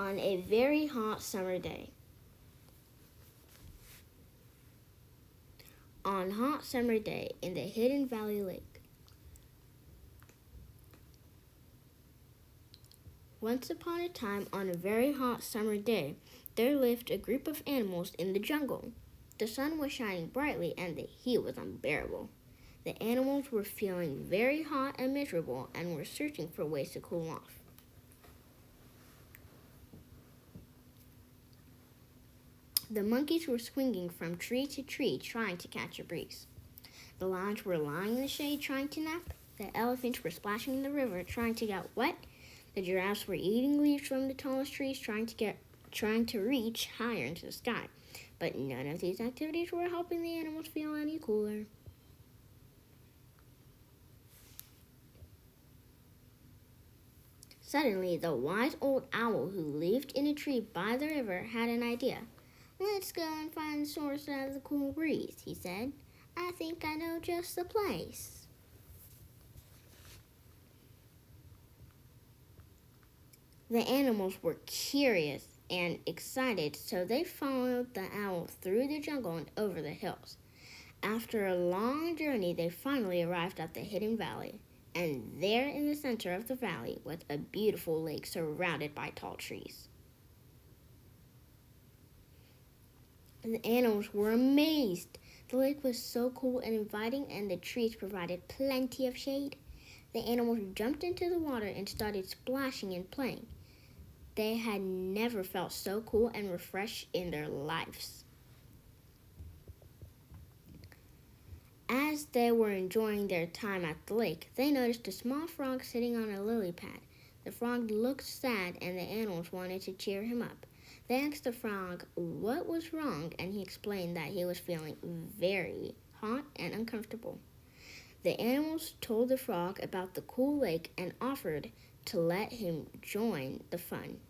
on a very hot summer day. On a hot summer day in the Hidden Valley Lake. Once upon a time, on a very hot summer day, there lived a group of animals in the jungle. The sun was shining brightly and the heat was unbearable. The animals were feeling very hot and miserable and were searching for ways to cool off. The monkeys were swinging from tree to tree trying to catch a breeze. The lions were lying in the shade trying to nap. The elephants were splashing in the river trying to get wet. The giraffes were eating leaves from the tallest trees trying to reach higher into the sky. But none of these activities were helping the animals feel any cooler. Suddenly, the wise old owl who lived in a tree by the river had an idea. "Let's go and find the source of the cool breeze," he said. "I think I know just the place." The animals were curious and excited, so they followed the owl through the jungle and over the hills. After a long journey, they finally arrived at the hidden valley, and there in the center of the valley was a beautiful lake surrounded by tall trees. The animals were amazed. The lake was so cool and inviting, and the trees provided plenty of shade. The animals jumped into the water and started splashing and playing. They had never felt so cool and refreshed in their lives. As they were enjoying their time at the lake, they noticed a small frog sitting on a lily pad. The frog looked sad, and the animals wanted to cheer him up. They asked the frog what was wrong, and he explained that he was feeling very hot and uncomfortable. The animals told the frog about the cool lake and offered to let him join the fun.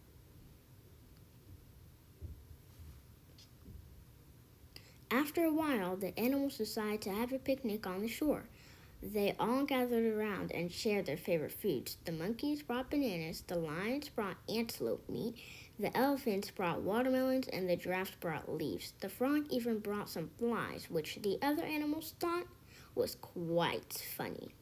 After a while, the animals decided to have a picnic on the shore. They all gathered around and shared their favorite foods. The monkeys brought bananas, the lions brought antelope meat, the elephants brought watermelons, and the giraffes brought leaves. The frog even brought some flies, which the other animals thought was quite funny.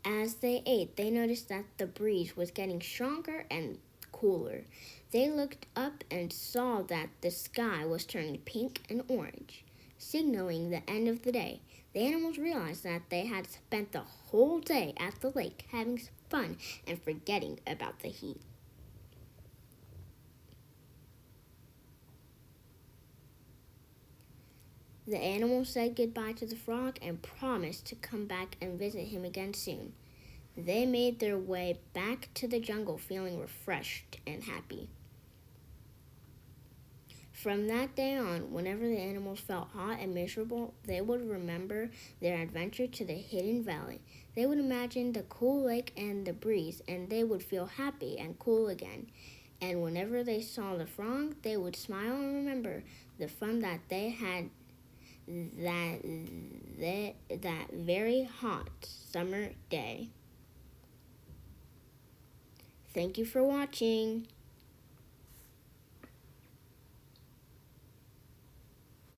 As they ate, they noticed that the breeze was getting stronger and cooler. They looked up and saw that the sky was turning pink and orange, signaling the end of the day. The animals realized that they had spent the whole day at the lake having fun and forgetting about the heat. The animals said goodbye to the frog and promised to come back and visit him again soon. They made their way back to the jungle feeling refreshed and happy. From that day on, whenever the animals felt hot and miserable, they would remember their adventure to the hidden valley. They would imagine the cool lake and the breeze, and they would feel happy and cool again. And whenever they saw the frog, they would smile and remember the fun that they had that very hot summer day. Thank you for watching.